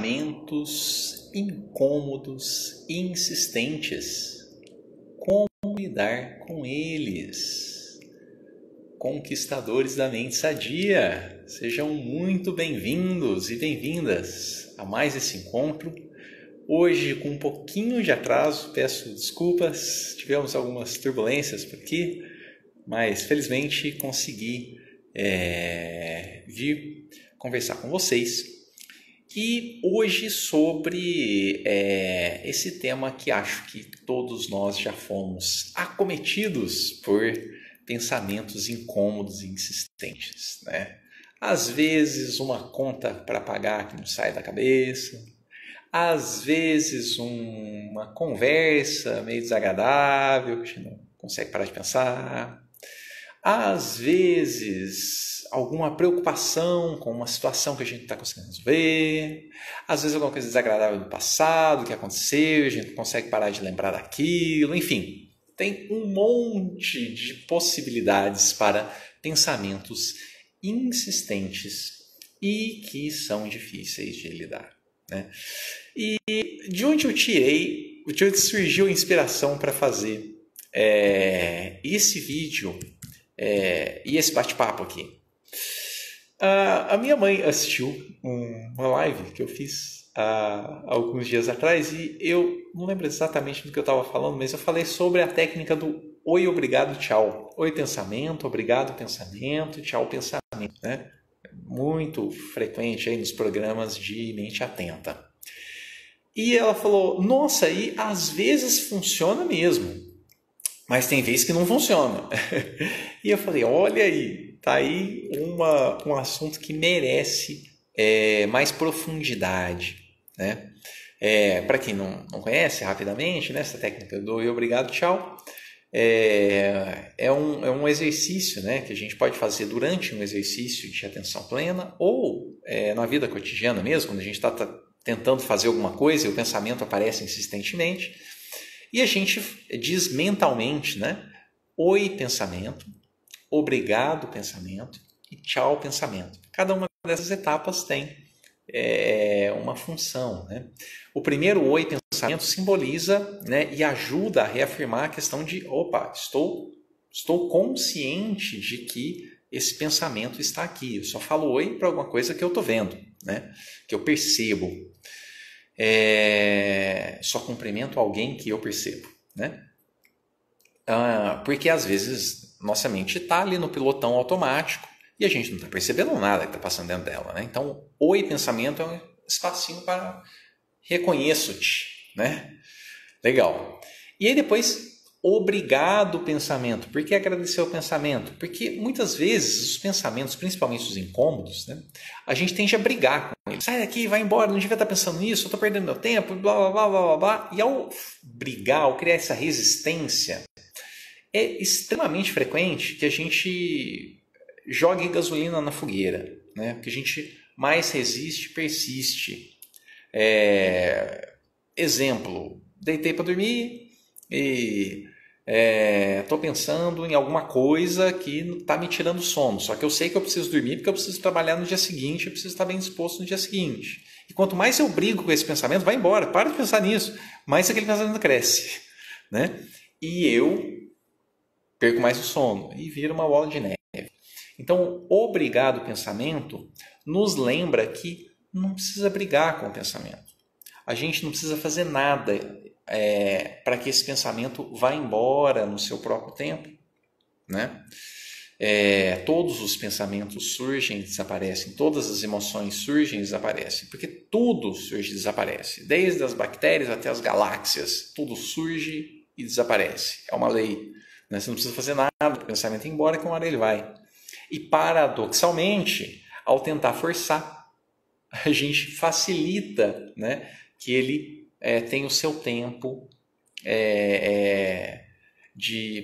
Pensamentos incômodos e insistentes. Como lidar com eles? Conquistadores da mente sadia, sejam muito bem-vindos e bem-vindas a mais esse encontro. Hoje, com um pouquinho de atraso, peço desculpas, tivemos algumas turbulências por aqui, mas felizmente consegui vir conversar com vocês. E hoje sobre esse tema que acho que todos nós já fomos acometidos por pensamentos incômodos e insistentes, né? Às vezes uma conta para pagar que não sai da cabeça, às vezes uma conversa meio desagradável que a gente não consegue parar de pensar, às vezes alguma preocupação com uma situação que a gente não está conseguindo resolver, às vezes alguma coisa desagradável do passado que aconteceu, a gente não consegue parar de lembrar daquilo, enfim, tem um monte de possibilidades para pensamentos insistentes e que são difíceis de lidar, né? E de onde surgiu a inspiração para fazer esse vídeo e esse bate-papo aqui? A minha mãe assistiu uma live que eu fiz há alguns dias atrás e eu não lembro exatamente do que eu estava falando, mas eu falei sobre a técnica do oi, obrigado, tchau. Oi, pensamento, obrigado, pensamento, tchau, pensamento, né? Muito frequente aí nos programas de mente atenta. E ela falou, nossa, e às vezes funciona mesmo, mas tem vezes que não funciona. E eu falei, olha aí, tá aí um assunto que merece mais profundidade, né? Para quem não conhece, rapidamente, né, essa técnica do oi, obrigado, tchau, é um exercício, né, que a gente pode fazer durante um exercício de atenção plena ou na vida cotidiana mesmo, quando a gente está tentando fazer alguma coisa e o pensamento aparece insistentemente. E a gente diz mentalmente, né? Oi, pensamento, obrigado, pensamento e tchau, pensamento. Cada uma dessas etapas tem uma função, né? O primeiro oi, pensamento, simboliza, né, e ajuda a reafirmar a questão de, opa, estou consciente de que esse pensamento está aqui. Eu só falo oi para alguma coisa que eu estou vendo, né? Que eu percebo. Só cumprimento alguém que eu percebo, né? Porque às vezes nossa mente está ali no pilotão automático e a gente não está percebendo nada que está passando dentro dela, né? Então, oi, pensamento é um espacinho para reconheço-te, né? Legal. E aí depois, obrigado, pensamento. Por que agradecer o pensamento? Porque muitas vezes os pensamentos, principalmente os incômodos, né, a gente tende a brigar com eles. Sai daqui, vai embora, não devia estar pensando nisso, eu estou perdendo meu tempo, blá, blá, blá, blá, blá. E ao brigar, ao criar essa resistência, é extremamente frequente que a gente jogue gasolina na fogueira, né? Porque a gente mais resiste, persiste. Exemplo, deitei para dormir e estou pensando em alguma coisa que está me tirando sono, só que eu sei que eu preciso dormir porque eu preciso trabalhar no dia seguinte, eu preciso estar bem disposto no dia seguinte. E quanto mais eu brigo com esse pensamento, vai embora, para de pensar nisso, mais aquele pensamento cresce, né? E eu perco mais o sono e vira uma bola de neve. Então, obrigado pensamento nos lembra que não precisa brigar com o pensamento. A gente não precisa fazer nada para que esse pensamento vá embora no seu próprio tempo, né? Todos os pensamentos surgem e desaparecem, todas as emoções surgem e desaparecem, porque tudo surge e desaparece, desde as bactérias até as galáxias, tudo surge e desaparece, é uma lei, né? Você não precisa fazer nada para o pensamento ir embora, que uma hora ele vai. E paradoxalmente, ao tentar forçar, a gente facilita, né, que ele tem o seu tempo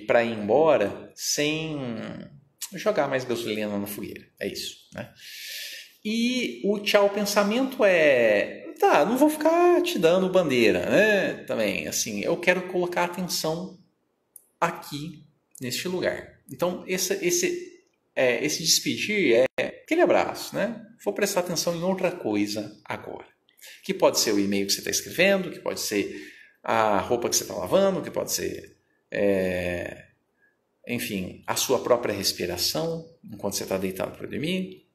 para ir embora sem jogar mais gasolina na fogueira. É isso, né? E o tchau pensamento tá, não vou ficar te dando bandeira, né? Também, assim, eu quero colocar atenção aqui, neste lugar. Então, esse despedir é aquele abraço, né? Vou prestar atenção em outra coisa agora. Que pode ser o e-mail que você está escrevendo, que pode ser a roupa que você está lavando, que pode ser, enfim, a sua própria respiração enquanto você está deitado para dormir.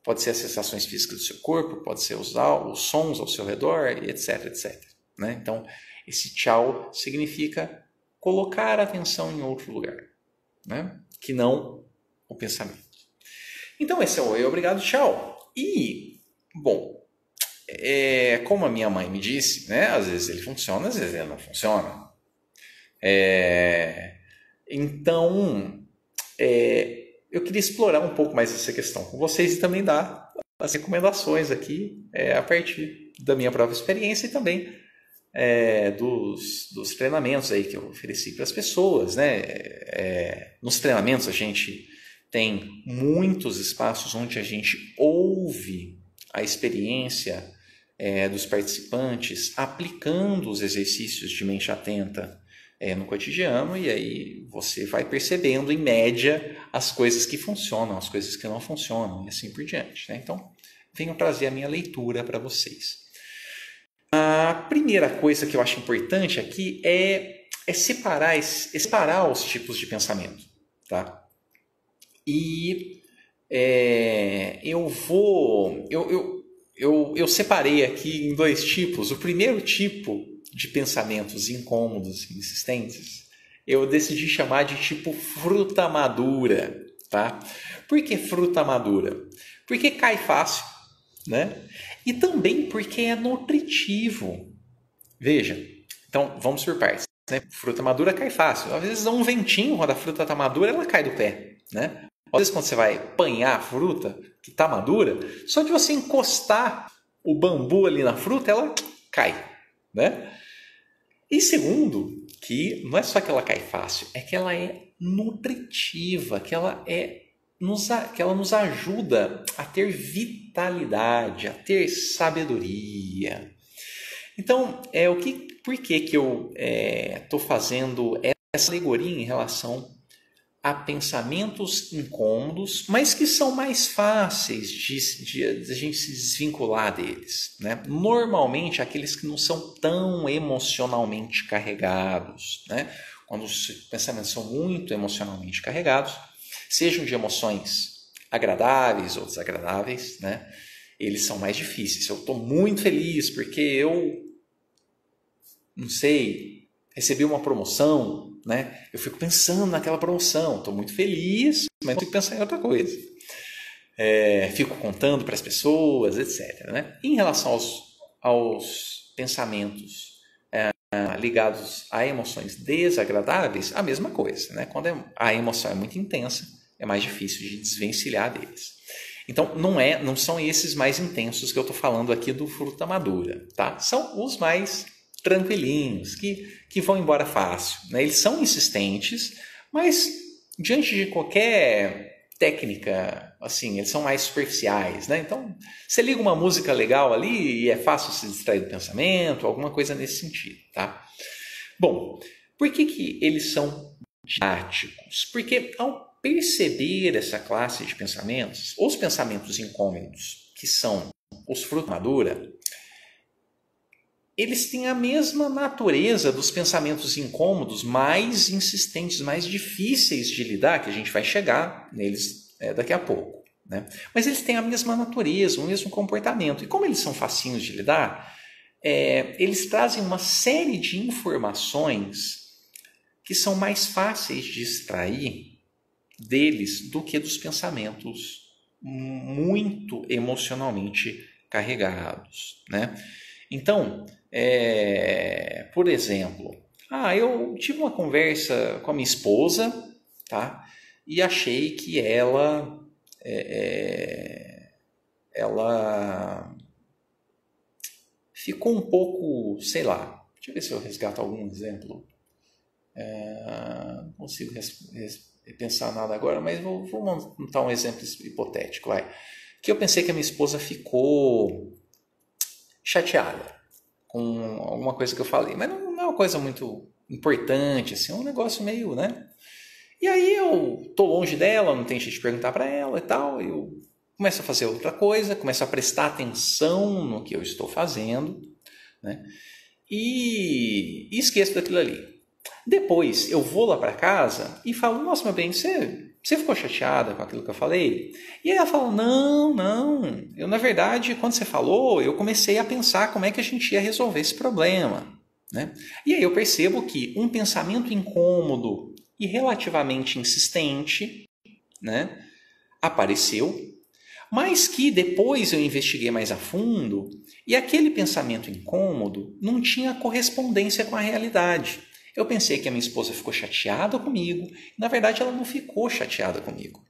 Pode ser as sensações físicas do seu corpo, pode ser os sons ao seu redor, etc, etc. Né? Então, esse tchau significa colocar a atenção em outro lugar, né? Que não o pensamento. Então, esse é o oi, obrigado, tchau. E, bom, como a minha mãe me disse, né? Às vezes ele funciona, às vezes ele não funciona. Então, eu queria explorar um pouco mais essa questão com vocês e também dar as recomendações aqui a partir da minha própria experiência e também dos treinamentos aí que eu ofereci para as pessoas, né? Nos treinamentos a gente tem muitos espaços onde a gente ouve a experiência dos participantes aplicando os exercícios de mente atenta no cotidiano, e aí você vai percebendo em média as coisas que funcionam, as coisas que não funcionam e assim por diante, né? Então, venho trazer a minha leitura para vocês. A primeira coisa que eu acho importante aqui é separar os tipos de pensamento, tá? E eu separei aqui em dois tipos. O primeiro tipo de pensamentos incômodos e insistentes, eu decidi chamar de tipo fruta madura, tá? Por que fruta madura? Porque cai fácil, né? E também porque é nutritivo. Veja, então vamos por partes, né? Fruta madura cai fácil. Às vezes dá um ventinho quando a fruta está madura, ela cai do pé, né? Às vezes quando você vai apanhar a fruta que está madura, só de você encostar o bambu ali na fruta, ela cai, né? E segundo, que não é só que ela cai fácil, é que ela é nutritiva, que ela nos ajuda a ter vitalidade, a ter sabedoria. Então, por que eu estou fazendo essa alegoria em relação a pensamentos incômodos, mas que são mais fáceis de a gente se desvincular deles, né? Normalmente, aqueles que não são tão emocionalmente carregados, né? Quando os pensamentos são muito emocionalmente carregados, sejam de emoções agradáveis ou desagradáveis, né? Eles são mais difíceis. Eu estou muito feliz porque eu, não sei, recebi uma promoção, né? Eu fico pensando naquela promoção, estou muito feliz, mas não fico pensando em outra coisa. Fico contando para as pessoas, etc. Né? Em relação aos pensamentos ligados a emoções desagradáveis, a mesma coisa. Né? Quando a emoção é muito intensa, é mais difícil de desvencilhar deles. Então, não são esses mais intensos que eu estou falando aqui do fruta madura, tá? São os mais tranquilinhos, que vão embora fácil, né? Eles são insistentes, mas diante de qualquer técnica, assim, eles são mais superficiais, né? Então, você liga uma música legal ali e é fácil se distrair do pensamento, alguma coisa nesse sentido, tá? Bom, por que eles são didáticos? Porque ao perceber essa classe de pensamentos, os pensamentos incômodos, que são os fruta madura, eles têm a mesma natureza dos pensamentos incômodos, mais insistentes, mais difíceis de lidar, que a gente vai chegar neles daqui a pouco, né? Mas eles têm a mesma natureza, o mesmo comportamento. E como eles são facinhos de lidar, eles trazem uma série de informações que são mais fáceis de extrair deles do que dos pensamentos muito emocionalmente carregados, né? Então, por exemplo, eu tive uma conversa com a minha esposa, tá? E achei que ela ficou um pouco, sei lá, deixa eu ver se eu resgato algum exemplo. Não consigo pensar nada agora, mas vou montar um exemplo hipotético. Que eu pensei que a minha esposa ficou chateada com alguma coisa que eu falei, mas não é uma coisa muito importante, assim, é um negócio meio, né? E aí eu tô longe dela, não tem jeito de perguntar para ela e tal, eu começo a fazer outra coisa, começo a prestar atenção no que eu estou fazendo, né? E esqueço daquilo ali. Depois eu vou lá para casa e falo, nossa, meu bem, você ficou chateada com aquilo que eu falei? E aí ela fala, não, eu na verdade, quando você falou, eu comecei a pensar como é que a gente ia resolver esse problema, né? E aí eu percebo que um pensamento incômodo e relativamente insistente, né, apareceu, mas que depois eu investiguei mais a fundo e aquele pensamento incômodo não tinha correspondência com a realidade. Eu pensei que a minha esposa ficou chateada comigo, e na verdade ela não ficou chateada comigo,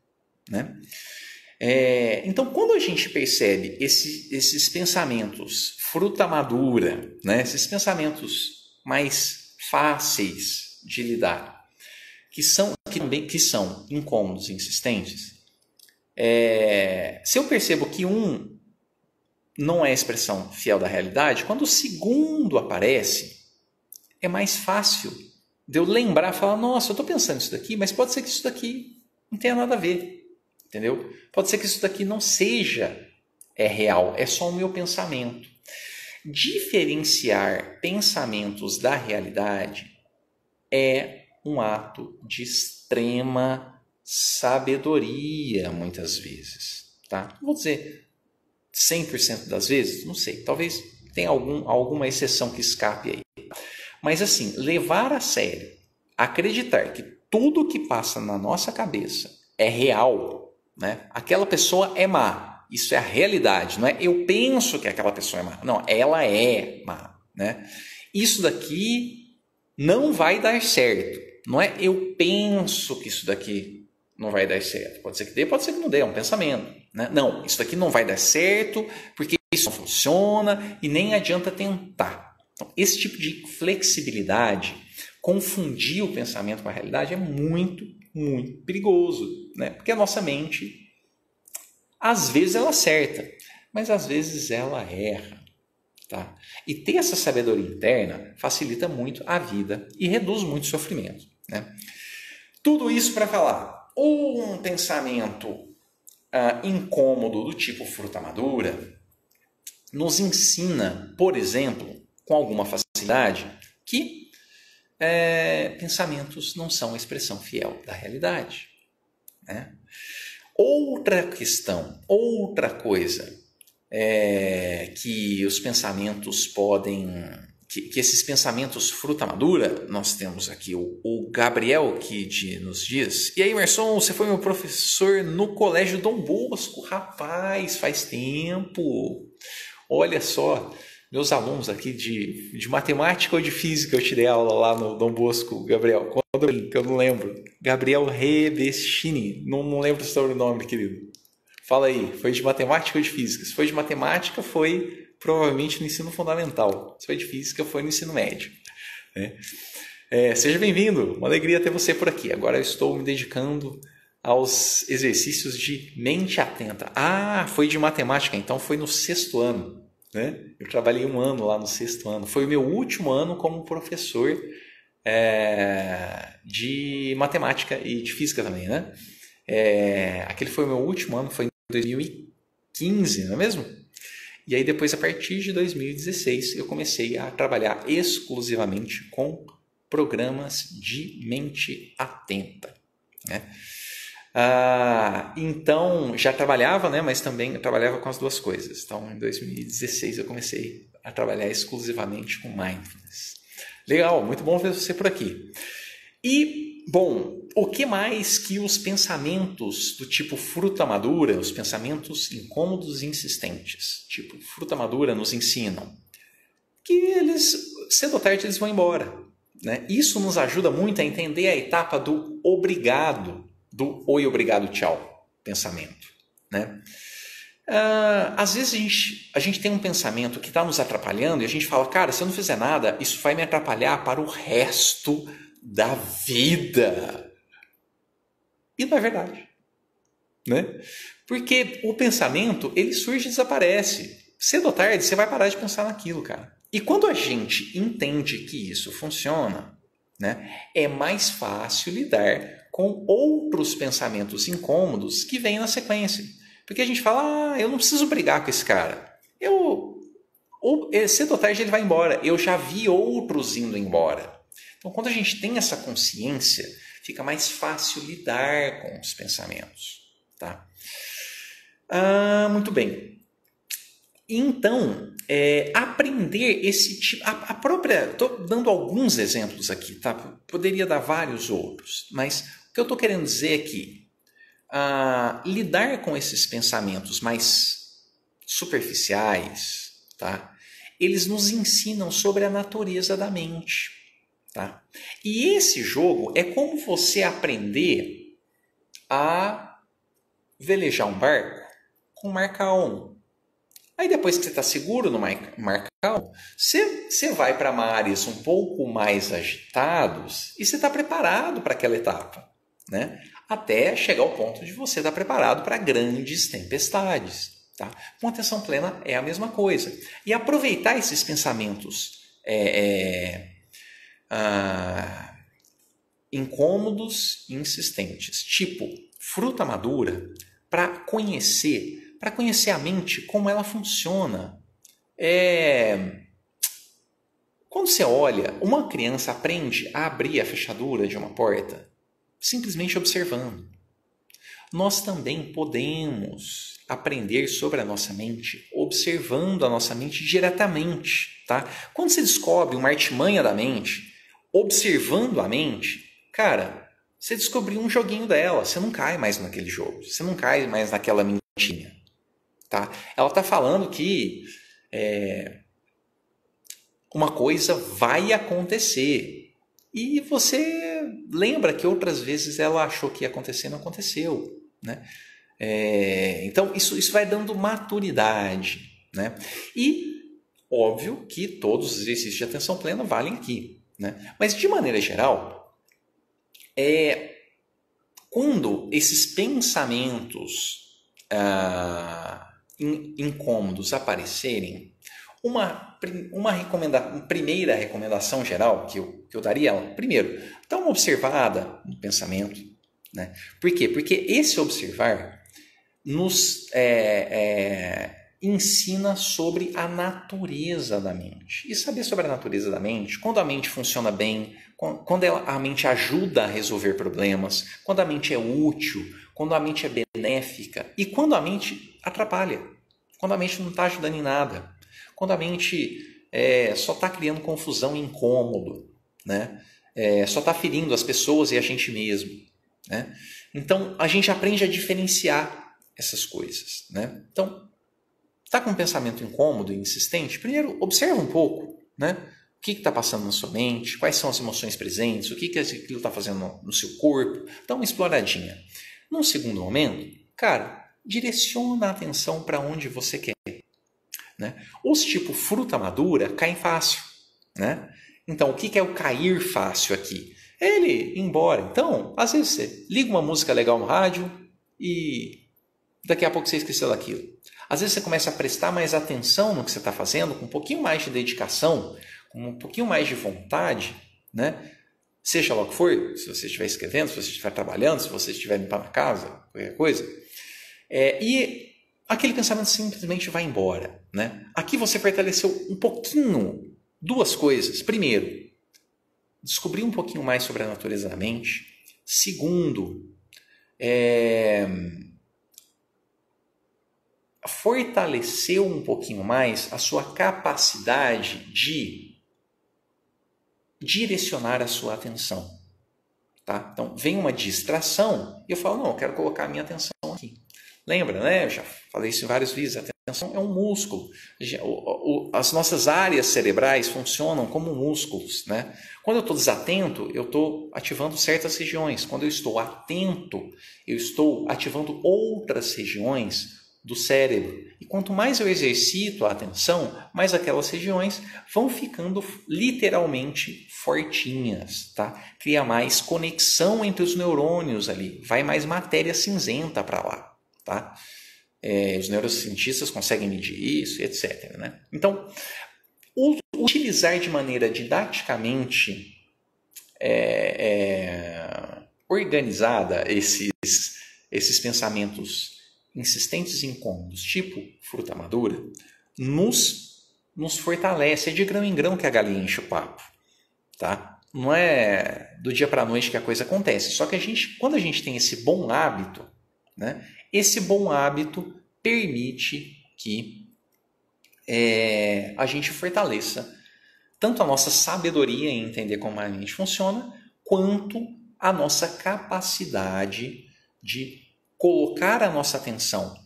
né? Então, quando a gente percebe esses pensamentos fruta madura, né? Esses pensamentos mais fáceis de lidar, que são incômodos e insistentes, se eu percebo que um não é expressão fiel da realidade, quando o segundo aparece, é mais fácil de eu lembrar, falar, nossa, eu estou pensando isso daqui, mas pode ser que isso daqui não tenha nada a ver, entendeu? Pode ser que isso daqui não seja real, é só o meu pensamento. Diferenciar pensamentos da realidade é um ato de extrema sabedoria, muitas vezes, tá? Não vou dizer 100% das vezes, não sei, talvez tenha alguma exceção que escape aí. Mas assim, levar a sério, acreditar que tudo que passa na nossa cabeça é real, né? Aquela pessoa é má, isso é a realidade, não é eu penso que aquela pessoa é má, não, ela é má, né? Isso daqui não vai dar certo, não é eu penso que isso daqui não vai dar certo, pode ser que dê, pode ser que não dê, é um pensamento, né? Não, isso daqui não vai dar certo porque isso não funciona e nem adianta tentar. Então, esse tipo de flexibilidade, confundir o pensamento com a realidade é muito, muito perigoso, né? Porque a nossa mente, às vezes ela acerta, mas às vezes ela erra, tá? E ter essa sabedoria interna facilita muito a vida e reduz muito o sofrimento, né? Tudo isso para falar, um pensamento incômodo do tipo fruta madura nos ensina, por exemplo, com alguma facilidade, que pensamentos não são a expressão fiel da realidade, né? Outra questão, outra coisa que os pensamentos podem... Que esses pensamentos fruta madura, nós temos aqui o Gabriel que nos diz, e aí, Emerson, você foi meu professor no Colégio Dom Bosco, rapaz, faz tempo, olha só, meus alunos aqui de matemática ou de física, eu tirei aula lá no Dom Bosco, Gabriel, quando eu não lembro, Gabriel Rebestini, não lembro o sobrenome, querido, fala aí, foi de matemática ou de física? Se foi de matemática, foi provavelmente no ensino fundamental. Se foi de física, foi no ensino médio, né? Seja bem-vindo, uma alegria ter você por aqui. Agora eu estou me dedicando aos exercícios de mente atenta. Ah, foi de matemática, então foi no 6º ano, né? Eu trabalhei 1 ano lá no 6º ano. Foi o meu último ano como professor de matemática e de física também, né? Aquele foi o meu último ano, foi em 2015, não é mesmo? E aí depois, a partir de 2016, eu comecei a trabalhar exclusivamente com programas de mente atenta, né? Então, já trabalhava, né? Mas também eu trabalhava com as duas coisas. Então, em 2016, eu comecei a trabalhar exclusivamente com mindfulness. Legal, muito bom ver você por aqui. E, bom, o que mais que os pensamentos do tipo fruta madura, os pensamentos incômodos e insistentes, tipo fruta madura, nos ensinam? Que eles, cedo ou tarde, eles vão embora, né? Isso nos ajuda muito a entender a etapa do obrigado, do oi, obrigado, tchau, pensamento, né? Às vezes a gente tem um pensamento que está nos atrapalhando e a gente fala, cara, se eu não fizer nada, isso vai me atrapalhar para o resto da vida. E não é verdade, né? Porque o pensamento, ele surge e desaparece. Cedo ou tarde, você vai parar de pensar naquilo, cara. E quando a gente entende que isso funciona, né, é mais fácil lidar com outros pensamentos incômodos que vêm na sequência. Porque a gente fala, eu não preciso brigar com esse cara. Cedo ou tarde ele vai embora. Eu já vi outros indo embora. Então, quando a gente tem essa consciência, fica mais fácil lidar com os pensamentos. Tá? Muito bem. Então, aprender esse tipo... Estou dando alguns exemplos aqui, tá? Poderia dar vários outros, mas o que eu estou querendo dizer é que lidar com esses pensamentos mais superficiais, tá? Eles nos ensinam sobre a natureza da mente. Tá? E esse jogo é como você aprender a velejar um barco com mar calmo. Aí depois que você está seguro no mar calmo, você vai para mares um pouco mais agitados e você está preparado para aquela etapa, né? Até chegar ao ponto de você estar preparado para grandes tempestades. Tá? Com atenção plena é a mesma coisa. E aproveitar esses pensamentos incômodos e insistentes, tipo fruta madura, para conhecer a mente, como ela funciona. Quando você olha, uma criança aprende a abrir a fechadura de uma porta simplesmente observando. Nós também podemos aprender sobre a nossa mente observando a nossa mente diretamente. Tá? Quando você descobre uma artimanha da mente, observando a mente, cara, você descobriu um joguinho dela, você não cai mais naquele jogo, você não cai mais naquela mentinha. Tá? Ela está falando que uma coisa vai acontecer. E você lembra que outras vezes ela achou que ia acontecer e não aconteceu. Né? Então, isso vai dando maturidade. Né? E, óbvio, que todos os exercícios de atenção plena valem aqui. Né? Mas, de maneira geral, quando esses pensamentos incômodos aparecerem, uma primeira recomendação geral que eu daria, primeiro, dá uma observada no pensamento. Né? Por quê? Porque esse observar nos ensina sobre a natureza da mente. E saber sobre a natureza da mente, quando a mente funciona bem, quando a mente ajuda a resolver problemas, quando a mente é útil, quando a mente é benéfica e quando a mente atrapalha, quando a mente não está ajudando em nada, quando a mente só está criando confusão e incômodo, né? Só está ferindo as pessoas e a gente mesmo. Né? Então, a gente aprende a diferenciar essas coisas. Né? Então, está com um pensamento incômodo e insistente? Primeiro, observa um pouco. Né? O que está passando na sua mente? Quais são as emoções presentes? O que aquilo está fazendo no seu corpo? Dá uma exploradinha. Num segundo momento, cara, direciona a atenção para onde você quer. Né? Os tipo fruta madura caem fácil. Né? Então, o que é o cair fácil aqui? Ele ir embora. Então, às vezes você liga uma música legal no rádio e daqui a pouco você esqueceu daquilo. Às vezes você começa a prestar mais atenção no que você está fazendo, com um pouquinho mais de dedicação, com um pouquinho mais de vontade, né? Seja lá o que for, se você estiver escrevendo, se você estiver trabalhando, se você estiver limpando a casa, qualquer coisa. E aquele pensamento simplesmente vai embora. Né? Aqui você fortaleceu um pouquinho duas coisas. Primeiro, descobrir um pouquinho mais sobre a natureza da mente. Segundo, fortaleceu um pouquinho mais a sua capacidade de direcionar a sua atenção. Tá? Então, vem uma distração e eu falo, não, eu quero colocar a minha atenção aqui. Lembra, né? Eu já falei isso em vários vídeos. A atenção é um músculo. As nossas áreas cerebrais funcionam como músculos. Né? Quando eu estou desatento, eu estou ativando certas regiões. Quando eu estou atento, eu estou ativando outras regiões do cérebro. E quanto mais eu exercito a atenção, mais aquelas regiões vão ficando literalmente fortinhas. Tá? Cria mais conexão entre os neurônios ali. Vai mais matéria cinzenta para lá. Tá? Os neurocientistas conseguem medir isso, etc. Né? Então, utilizar de maneira didaticamente organizada esses pensamentos insistentes e incômodos, tipo fruta madura, nos fortalece. É de grão em grão que a galinha enche o papo, tá? Não é do dia para a noite que a coisa acontece. Só que quando a gente tem esse bom hábito, né, esse bom hábito permite que a gente fortaleça tanto a nossa sabedoria em entender como a mente funciona, quanto a nossa capacidade de colocar a nossa atenção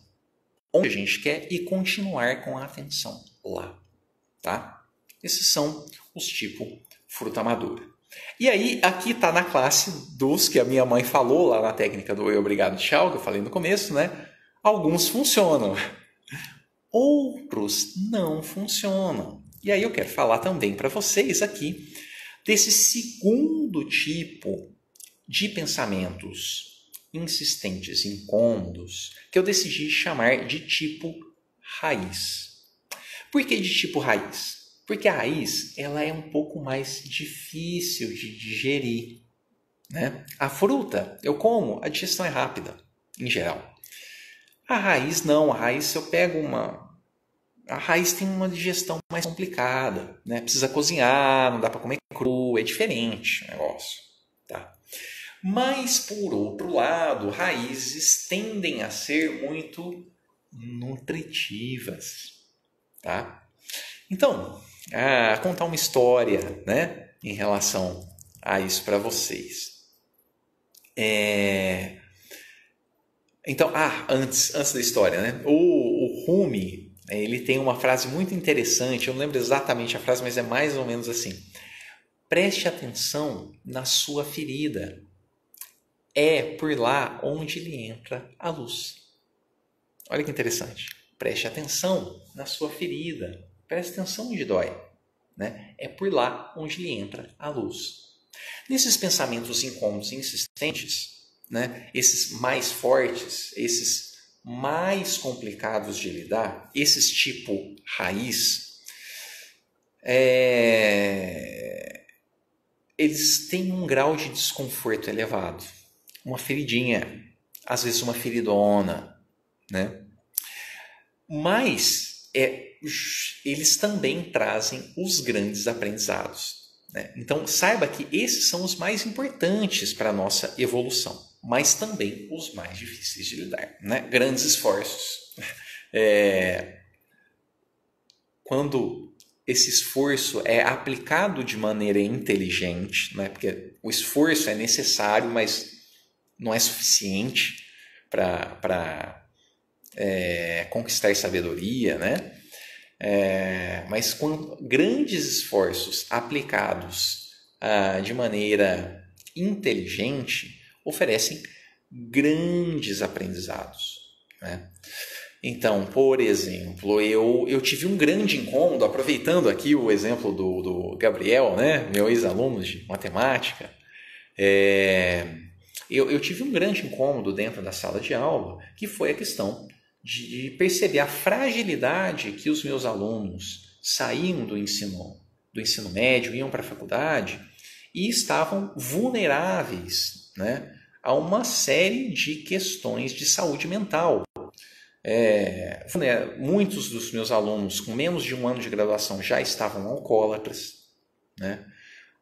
onde a gente quer e continuar com a atenção lá, tá? Esses são os tipos fruta madura. E aí, aqui está na classe dos que a minha mãe falou lá na técnica do eu, obrigado, tchau, que eu falei no começo, né? Alguns funcionam, outros não funcionam. E aí eu quero falar também para vocês aqui desse segundo tipo de pensamentos insistentes, incômodos, que eu decidi chamar de tipo raiz. Por que de tipo raiz? Porque a raiz ela é um pouco mais difícil de digerir, né? A fruta eu como, a digestão é rápida, em geral. A raiz não, a raiz se eu pego a raiz tem uma digestão mais complicada, né? Precisa cozinhar, não dá para comer cru, é diferente o negócio, tá? Mas, por outro lado, raízes tendem a ser muito nutritivas, tá? Então, contar uma história, né, em relação a isso para vocês. Então, antes da história, né? O Rumi, ele tem uma frase muito interessante, eu não lembro exatamente a frase, mas é mais ou menos assim: preste atenção na sua ferida, é por lá onde lhe entra a luz. Olha que interessante, preste atenção na sua ferida, preste atenção onde dói, né? É por lá onde lhe entra a luz. Nesses pensamentos incômodos e insistentes, né? Esses mais fortes, esses mais complicados de lidar, esses tipo raiz, eles têm um grau de desconforto elevado. Uma feridinha, às vezes uma feridona, né? Mas eles também trazem os grandes aprendizados, né? Então saiba que esses são os mais importantes para a nossa evolução, mas também os mais difíceis de lidar, né? Grandes esforços. Quando esse esforço é aplicado de maneira inteligente, né? Porque o esforço é necessário, mas não é suficiente para conquistar sabedoria, né? Mas com grandes esforços aplicados de maneira inteligente, oferecem grandes aprendizados, né? Então, por exemplo, eu tive um grande incômodo, aproveitando aqui o exemplo do Gabriel, né? Meu ex-aluno de matemática. Eu tive um grande incômodo dentro da sala de aula, que foi a questão de perceber a fragilidade que os meus alunos saíam do ensino médio, iam para a faculdade e estavam vulneráveis, né, a uma série de questões de saúde mental. Muitos dos meus alunos com menos de 1 ano de graduação já estavam alcoólatras, né?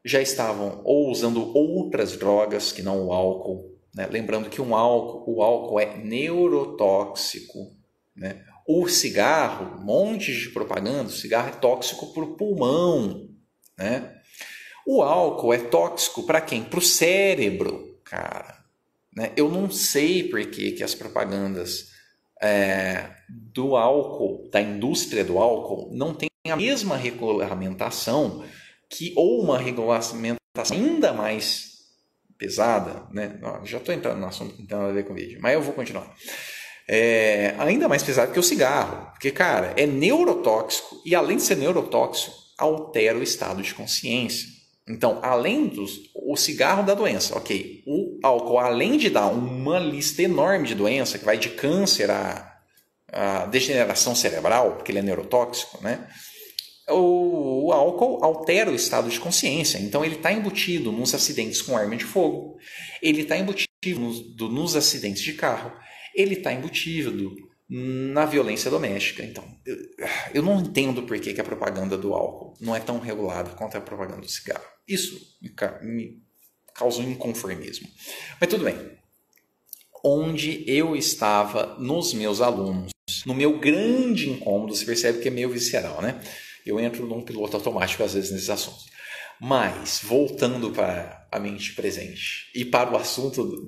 Já estavam ou usando outras drogas que não o álcool, né? Lembrando que o álcool é neurotóxico, né? O cigarro, um monte de propaganda, o cigarro é tóxico para o pulmão, né? O álcool é tóxico para quem? Para o cérebro, cara, né? Eu não sei por que as propagandas do álcool, da indústria do álcool, não tem a mesma regulamentação ou uma regulamentação ainda mais pesada, né? Já estou entrando no assunto que não tem nada a ver com o vídeo, mas eu vou continuar. Ainda mais pesado que o cigarro, porque, cara, é neurotóxico e, além de ser neurotóxico, altera o estado de consciência. Então, além o cigarro dá doença, ok. O álcool, além de dar uma lista enorme de doença, que vai de câncer a degeneração cerebral, porque ele é neurotóxico, né? O álcool altera o estado de consciência. Então, ele está embutido nos acidentes com arma de fogo, ele está embutido nos acidentes de carro, ele está embutido na violência doméstica. Então, eu não entendo por que a propaganda do álcool não é tão regulada quanto a propaganda do cigarro. Isso me causa um inconformismo. Mas tudo bem. Onde eu estava nos meus alunos, no meu grande incômodo, você percebe que é meio visceral, né? Eu entro num piloto automático às vezes nesses assuntos. Mas, voltando para a mente presente e para o assunto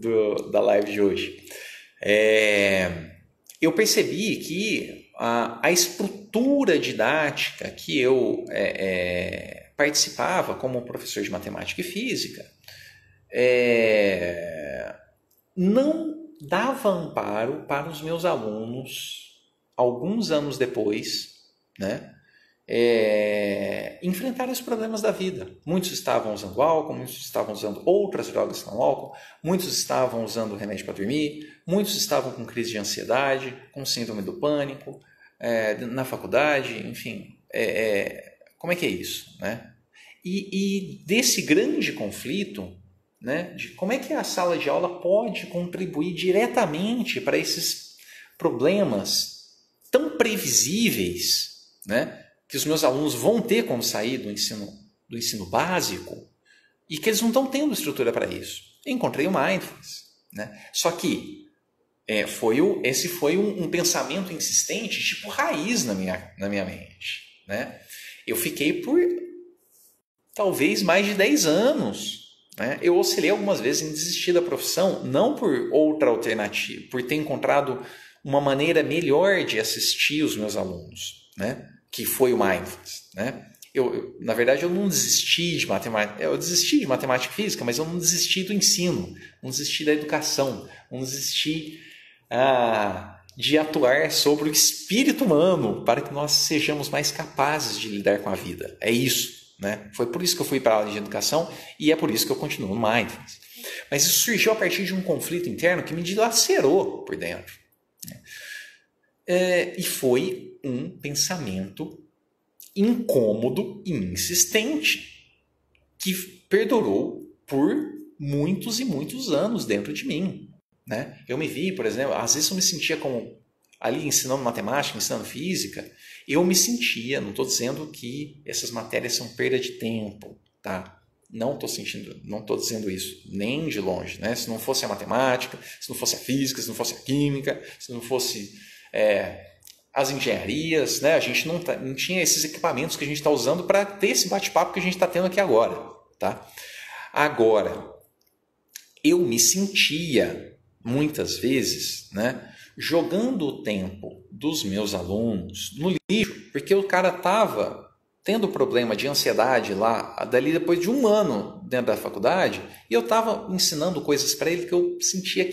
da live de hoje, eu percebi que a estrutura didática que eu participava como professor de matemática e física não dava amparo para os meus alunos, alguns anos depois, né, enfrentar os problemas da vida. Muitos estavam usando álcool, muitos estavam usando outras drogas que não álcool, muitos estavam usando remédio para dormir, muitos estavam com crise de ansiedade, com síndrome do pânico, na faculdade, enfim. Como é que é isso, né? E desse grande conflito, né, de como é que a sala de aula pode contribuir diretamente para esses problemas tão previsíveis, né, que os meus alunos vão ter quando sair do ensino básico e que eles não estão tendo estrutura para isso. Eu encontrei o Mindfulness, né? Só que esse foi um pensamento insistente, tipo raiz na minha mente, né? Eu fiquei por talvez mais de 10 anos. Eu oscilei algumas vezes em desistir da profissão, não por outra alternativa, por ter encontrado uma maneira melhor de assistir os meus alunos, né? Que foi o Mindfulness, né? Na verdade, eu não desisti de matemática, eu desisti de matemática e física, mas eu não desisti do ensino, não desisti da educação, não desisti de atuar sobre o espírito humano para que nós sejamos mais capazes de lidar com a vida. É isso. Né? Foi por isso que eu fui para a aula de educação e é por isso que eu continuo no Mindfulness. Mas isso surgiu a partir de um conflito interno que me dilacerou por dentro. E foi um pensamento incômodo e insistente que perdurou por muitos e muitos anos dentro de mim. Né? Eu me vi, por exemplo, às vezes eu me sentia como ali ensinando matemática, ensinando física, eu me sentia, não estou dizendo que essas matérias são perda de tempo, tá? Não estou dizendo isso, nem de longe, né? Se não fosse a matemática, se não fosse a física, se não fosse a química, se não fosse as engenharias, né? A gente não tinha esses equipamentos que a gente está usando para ter esse bate-papo que a gente está tendo aqui agora, tá? Agora, eu me sentia, muitas vezes, né, jogando o tempo dos meus alunos no lixo, porque o cara estava tendo problema de ansiedade lá, dali depois de um ano dentro da faculdade, e eu estava ensinando coisas para ele que eu sentia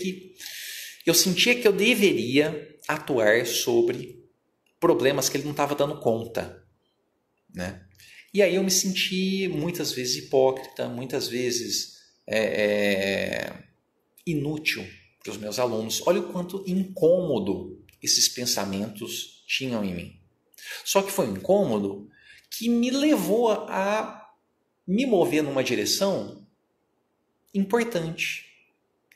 que eu deveria atuar sobre problemas que ele não estava dando conta, né? E aí eu me senti muitas vezes hipócrita, muitas vezes inútil para os meus alunos. Olha o quanto incômodo esses pensamentos tinham em mim. Só que foi um incômodo que me levou a me mover numa direção importante,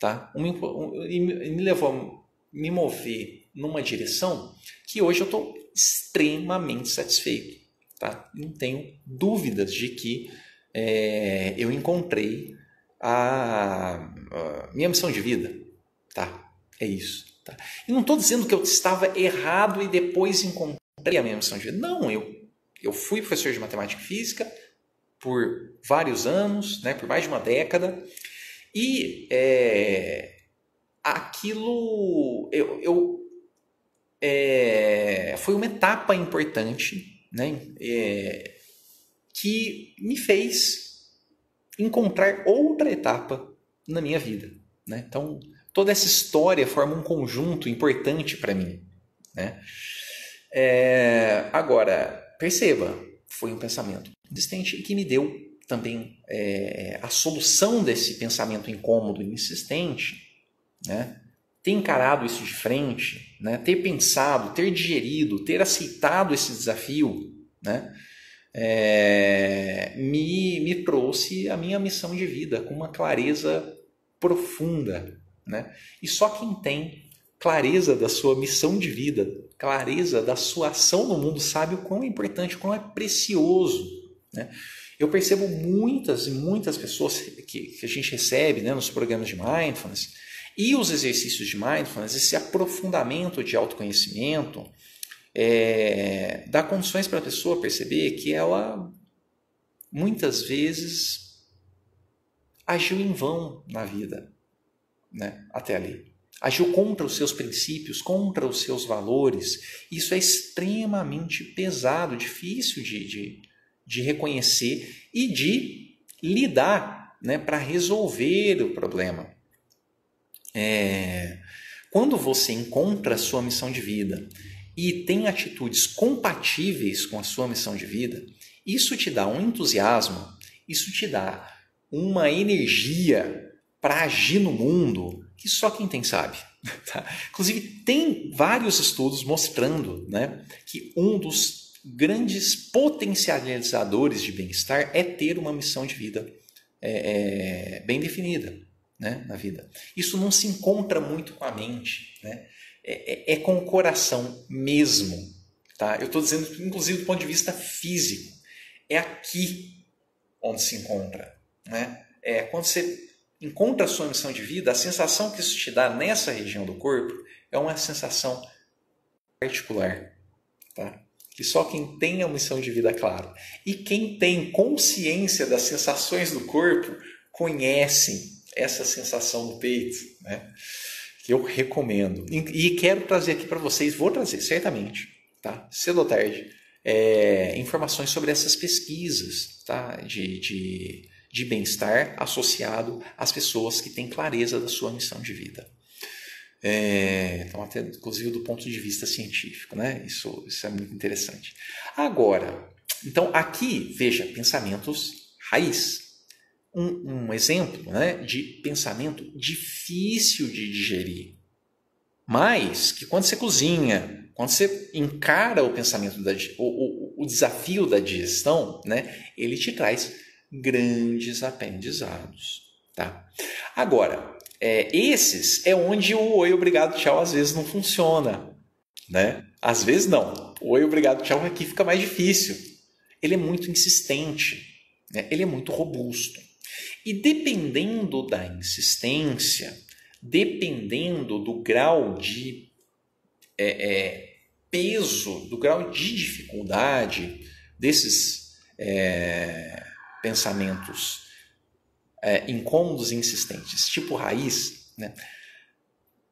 tá? Me levou a me mover numa direção que hoje eu estou extremamente satisfeito, tá? Não tenho dúvidas de que eu encontrei a minha missão de vida, tá? É isso, tá? E não estou dizendo que eu estava errado e depois encontrei a minha missão de vida. Não, eu fui professor de matemática e física por vários anos, né, por mais de uma década, e aquilo foi uma etapa importante, né, que me fez encontrar outra etapa na minha vida, né? Então, toda essa história forma um conjunto importante para mim, né? Agora, perceba, foi um pensamento insistente e que me deu também a solução desse pensamento incômodo e insistente, né? Ter encarado isso de frente, né? Ter pensado, ter digerido, ter aceitado esse desafio, né? Me trouxe a minha missão de vida com uma clareza profunda, né? E só quem tem clareza da sua missão de vida, clareza da sua ação no mundo, sabe o quão é importante, o quão é precioso, né? Eu percebo muitas e muitas pessoas que a gente recebe, né, nos programas de Mindfulness e os exercícios de Mindfulness, esse aprofundamento de autoconhecimento, dá condições para a pessoa perceber que ela muitas vezes agiu em vão na vida, né, até ali. Agiu contra os seus princípios, contra os seus valores. Isso é extremamente pesado, difícil de reconhecer e de lidar, né, para resolver o problema. Quando você encontra a sua missão de vida e tem atitudes compatíveis com a sua missão de vida, isso te dá um entusiasmo, isso te dá uma energia para agir no mundo que só quem tem sabe. Tá? Inclusive, tem vários estudos mostrando, né, que um dos grandes potencializadores de bem-estar é ter uma missão de vida bem definida, né, na vida. Isso não se encontra muito com a mente, né? É com o coração mesmo. Tá? Eu estou dizendo, inclusive, do ponto de vista físico. É aqui onde se encontra. Né? Quando você encontra a sua missão de vida, a sensação que isso te dá nessa região do corpo é uma sensação particular. Tá? Que só quem tem a missão de vida, claro. E quem tem consciência das sensações do corpo, conhecem essa sensação no peito, né? Que eu recomendo. E quero trazer aqui para vocês, vou trazer certamente, tá? Cedo ou tarde, informações sobre essas pesquisas, tá? de bem-estar associado às pessoas que têm clareza da sua missão de vida. Então, até, inclusive do ponto de vista científico, né? Isso é muito interessante. Agora, então aqui, veja, pensamentos raiz. Um exemplo, né, de pensamento difícil de digerir, mas que quando você cozinha, quando você encara o pensamento, o desafio da digestão, né, ele te traz grandes aprendizados. Tá? Agora, esses é onde o oi, obrigado, tchau às vezes não funciona. Né? Às vezes não. O oi, obrigado, tchau aqui fica mais difícil. Ele é muito insistente, né? Ele é muito robusto. E dependendo da insistência, dependendo do grau de peso, do grau de dificuldade desses pensamentos incômodos e insistentes, tipo raiz, né?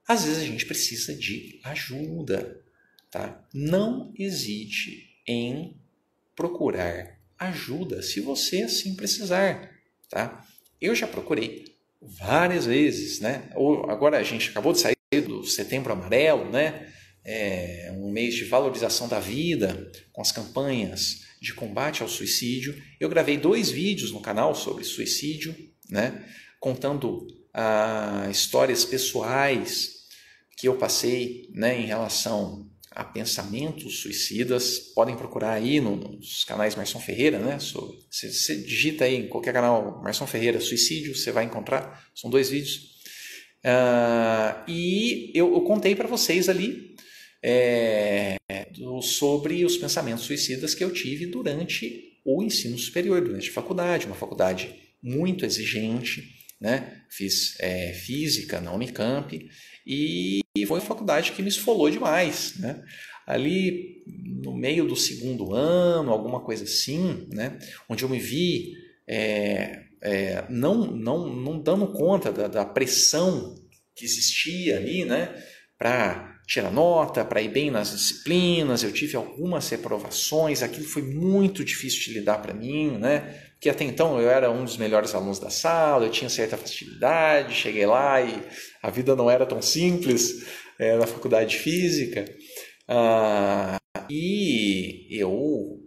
Às vezes a gente precisa de ajuda. Tá? Não hesite em procurar ajuda se você assim precisar. Tá? Eu já procurei várias vezes, né? Agora a gente acabou de sair do Setembro Amarelo, né? Um mês de valorização da vida, com as campanhas de combate ao suicídio. Eu gravei 2 vídeos no canal sobre suicídio, né? Contando histórias pessoais que eu passei, né, em relação a pensamentos suicidas. Podem procurar aí nos canais Marção Ferreira, né? Você digita aí em qualquer canal Marção Ferreira suicídio, você vai encontrar. São 2 vídeos. E eu contei para vocês ali sobre os pensamentos suicidas que eu tive durante o ensino superior, durante a faculdade, uma faculdade muito exigente, né? Fiz física na Unicamp e foi uma faculdade que me esfolou demais, né? Ali no meio do 2º ano, alguma coisa assim, né? Onde eu me vi não dando conta da pressão que existia ali, né? Para tirar nota, para ir bem nas disciplinas. Eu tive algumas reprovações, aquilo foi muito difícil de lidar para mim, né? Porque até então eu era um dos melhores alunos da sala, eu tinha certa facilidade, cheguei lá e a vida não era tão simples na faculdade de física. E eu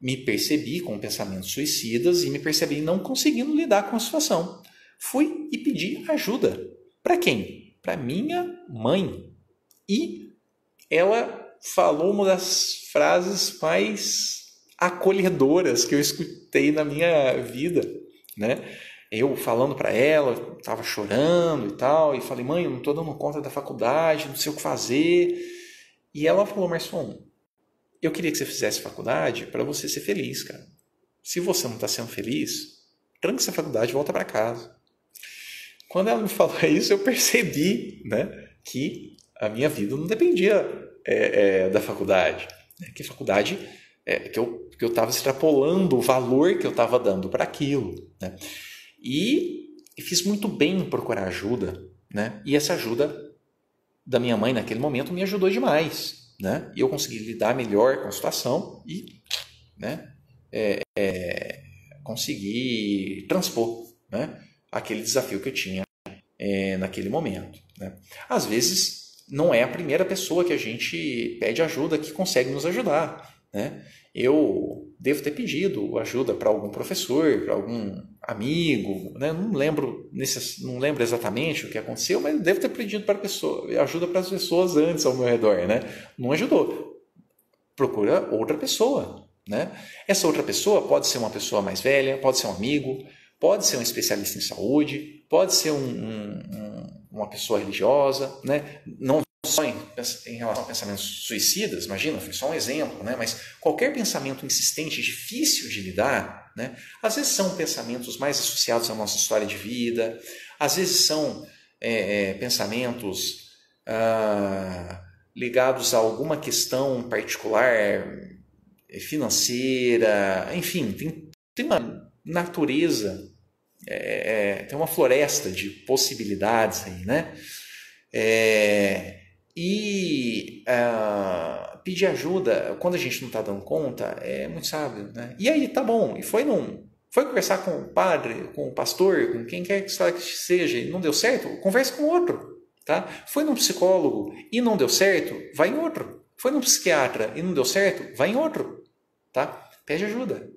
me percebi com pensamentos suicidas e me percebi não conseguindo lidar com a situação. Fui e pedi ajuda. Para quem? Para minha mãe. E ela falou uma das frases mais acolhedoras que eu escutei na minha vida, né? Eu falando para ela, estava chorando e tal, e falei, mãe, eu não estou dando conta da faculdade, não sei o que fazer. E ela falou, Marçom, eu queria que você fizesse faculdade para você ser feliz, cara. Se você não está sendo feliz, tranca essa faculdade e volta para casa. Quando ela me falou isso, eu percebi, né, que a minha vida não dependia da faculdade. Né, que a faculdade, que eu estava extrapolando o valor que eu estava dando para aquilo. Né, e fiz muito bem em procurar ajuda. Né, e essa ajuda da minha mãe naquele momento me ajudou demais. Né, e eu consegui lidar melhor com a situação e, né, consegui transpor, né, aquele desafio que eu tinha naquele momento. Né? Às vezes, não é a primeira pessoa que a gente pede ajuda que consegue nos ajudar. Né? Eu devo ter pedido ajuda para algum professor, para algum amigo, né? Não lembro exatamente o que aconteceu, mas devo ter pedido ajuda para as pessoas antes ao meu redor. Né? Não ajudou. Procura outra pessoa. Né? Essa outra pessoa pode ser uma pessoa mais velha, pode ser um amigo, pode ser um especialista em saúde, pode ser uma pessoa religiosa, né? Não só em relação a pensamentos suicidas, imagina, foi só um exemplo, né? Mas qualquer pensamento insistente, difícil de lidar, né? Às vezes são pensamentos mais associados à nossa história de vida, às vezes são pensamentos ligados a alguma questão particular, financeira, enfim, tem uma natureza, tem uma floresta de possibilidades aí, né? Pedir ajuda quando a gente não está dando conta é muito sábio, né? E aí, tá bom, e foi conversar com o padre, com o pastor, com quem quer que seja, e não deu certo, converse com outro, tá? Foi num psicólogo e não deu certo, vai em outro. Foi num psiquiatra e não deu certo, vai em outro. Tá? Pede ajuda.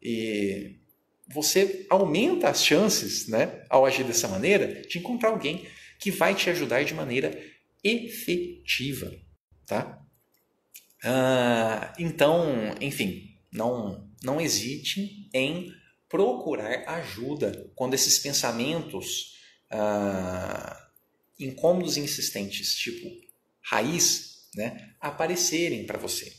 E você aumenta as chances, né, ao agir dessa maneira, de encontrar alguém que vai te ajudar de maneira efetiva. Tá? Então, enfim, não hesite em procurar ajuda quando esses pensamentos incômodos e insistentes, tipo raiz, né, aparecerem para você.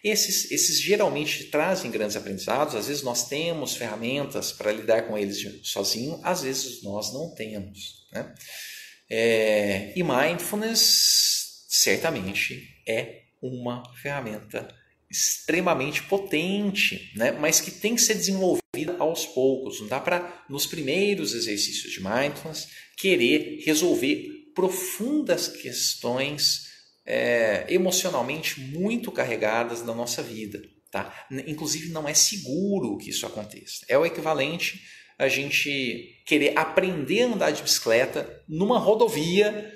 Esses geralmente trazem grandes aprendizados, às vezes nós temos ferramentas para lidar com eles sozinho, às vezes nós não temos. Né? E Mindfulness certamente é uma ferramenta extremamente potente, né? Mas que tem que ser desenvolvida aos poucos. Não dá para, nos primeiros exercícios de Mindfulness, querer resolver profundas questões emocionalmente muito carregadas da nossa vida. Tá? Inclusive, não é seguro que isso aconteça. É o equivalente a gente querer aprender a andar de bicicleta numa rodovia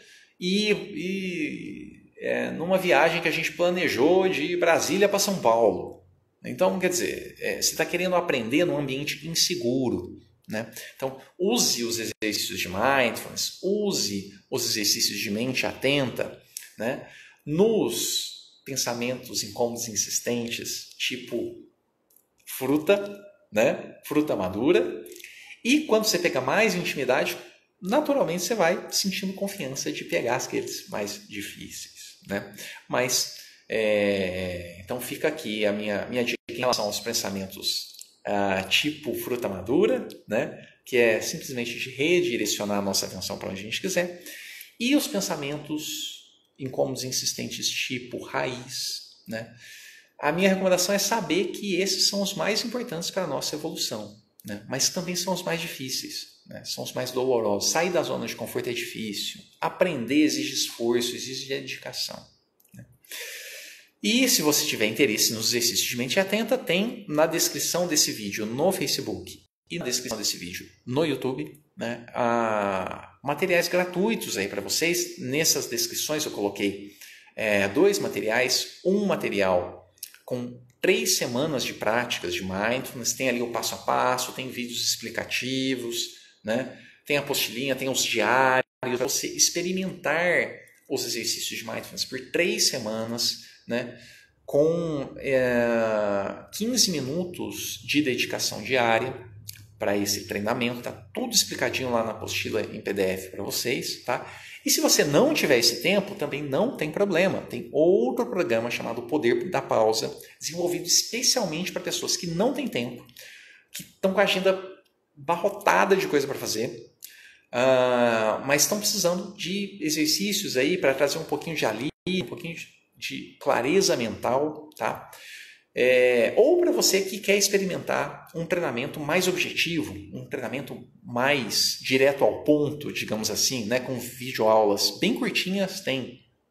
numa viagem que a gente planejou de Brasília para São Paulo. Então, quer dizer, você está querendo aprender num ambiente inseguro. Né? Então, use os exercícios de mindfulness, use os exercícios de mente atenta, né? Nos pensamentos incômodos e insistentes, tipo fruta, né? Fruta madura. E quando você pega mais intimidade, naturalmente você vai sentindo confiança de pegar aqueles mais difíceis. Né? Mas, então fica aqui a minha dica em relação aos pensamentos tipo fruta madura, né? Que é simplesmente de redirecionar a nossa atenção para onde a gente quiser. E os pensamentos incômodos e insistentes tipo raiz. Né? A minha recomendação é saber que esses são os mais importantes para a nossa evolução. Né? Mas também são os mais difíceis, né? São os mais dolorosos. Sair da zona de conforto é difícil. Aprender exige esforço, exige dedicação. Né? E se você tiver interesse nos exercícios de mente atenta, tem na descrição desse vídeo no Facebook e na descrição desse vídeo no YouTube, né, materiais gratuitos aí para vocês. Nessas descrições eu coloquei 2 materiais, um material com 3 semanas de práticas de mindfulness, tem ali o passo a passo, tem vídeos explicativos, né? Tem a apostilinha, tem os diários, para você experimentar os exercícios de mindfulness por 3 semanas, né? com 15 minutos de dedicação diária para esse treinamento. Está tudo explicadinho lá na apostila em PDF para vocês, tá? E se você não tiver esse tempo, também não tem problema. Tem outro programa chamado Poder da Pausa, desenvolvido especialmente para pessoas que não têm tempo, que estão com a agenda barrotada de coisa para fazer, mas estão precisando de exercícios aí para trazer um pouquinho de alívio, um pouquinho de clareza mental, tá? Ou para você que quer experimentar um treinamento mais objetivo, um treinamento mais direto ao ponto, digamos assim, né, com videoaulas bem curtinhas,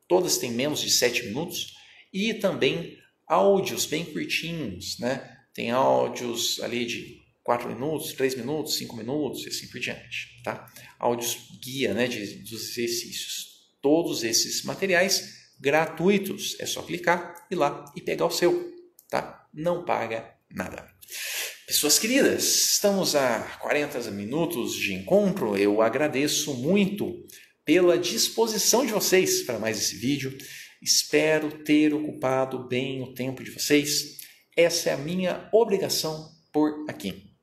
todas têm menos de 7 minutos, e também áudios bem curtinhos, né? Tem áudios ali de 4 minutos, 3 minutos, 5 minutos e assim por diante, tá? Áudios guia, né, dos exercícios. Todos esses materiais gratuitos, é só clicar, ir lá e pegar o seu. Tá? Não paga nada. Pessoas queridas, estamos a 40 minutos de encontro. Eu agradeço muito pela disposição de vocês para mais esse vídeo. Espero ter ocupado bem o tempo de vocês. Essa é a minha obrigação por aqui.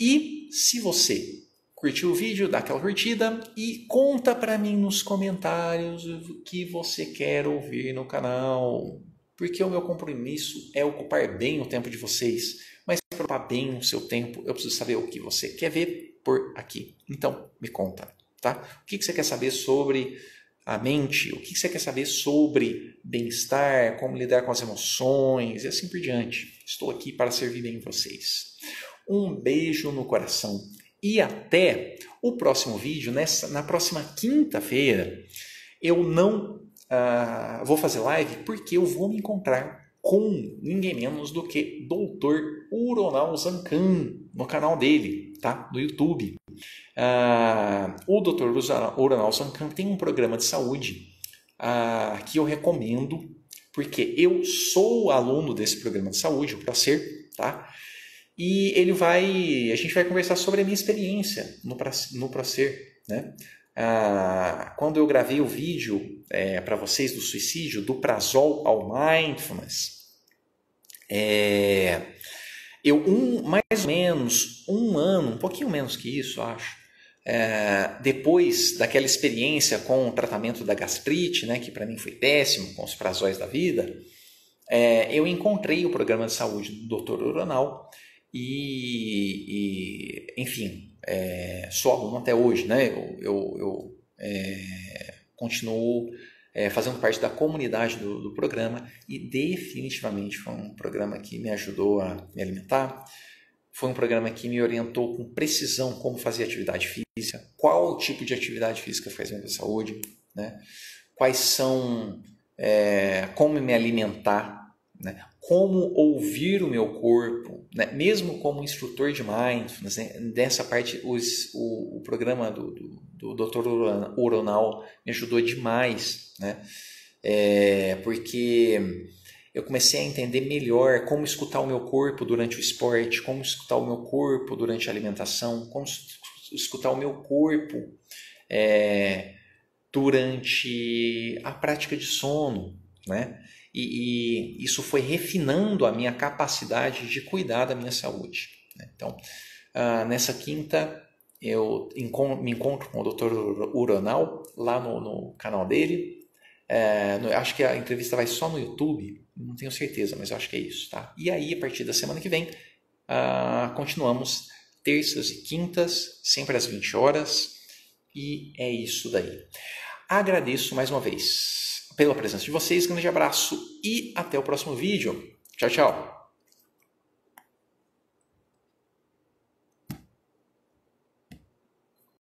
E se você curtiu o vídeo, dá aquela curtida e conta para mim nos comentários o que você quer ouvir no canal. Porque o meu compromisso é ocupar bem o tempo de vocês, mas para ocupar bem o seu tempo, eu preciso saber o que você quer ver por aqui. Então, me conta, tá? O que você quer saber sobre a mente? O que você quer saber sobre bem-estar, como lidar com as emoções e assim por diante? Estou aqui para servir bem vocês. Um beijo no coração e até o próximo vídeo. Na próxima quinta-feira, eu não vou fazer live porque eu vou me encontrar com ninguém menos do que Dr. Uronal Zancan no canal dele, tá? No YouTube. O Dr. Uronal Zancan tem um programa de saúde que eu recomendo porque eu sou aluno desse programa de saúde, o ProSer, tá? E a gente vai conversar sobre a minha experiência no ProSer, né? Quando eu gravei o vídeo para vocês do suicídio, do Prazol ao Mindfulness, mais ou menos um ano, um pouquinho menos que isso, acho, depois daquela experiência com o tratamento da gastrite, né, que para mim foi péssimo, com os prazóis da vida, eu encontrei o programa de saúde do Dr. Uronal enfim, sou aluno até hoje, né? Eu continuo fazendo parte da comunidade do programa e definitivamente foi um programa que me ajudou a me alimentar, foi um programa que me orientou com precisão como fazer atividade física, qual tipo de atividade física faz bem para a saúde, né? Quais são, como me alimentar, né? Como ouvir o meu corpo, né? Mesmo como instrutor de mindfulness, né? Dessa parte o programa do Dr. Uronal me ajudou demais, né? Porque eu comecei a entender melhor como escutar o meu corpo durante o esporte, como escutar o meu corpo durante a alimentação, como escutar o meu corpo durante a prática de sono, né? E isso foi refinando a minha capacidade de cuidar da minha saúde, né? Então, nessa quinta, eu me encontro com o Dr. Uronal lá no canal dele. Acho que a entrevista vai só no YouTube, não tenho certeza, mas eu acho que é isso, tá? E aí, a partir da semana que vem, continuamos terças e quintas, sempre às 20 horas, e é isso daí. Agradeço mais uma vez pela presença de vocês, grande abraço e até o próximo vídeo. Tchau, tchau!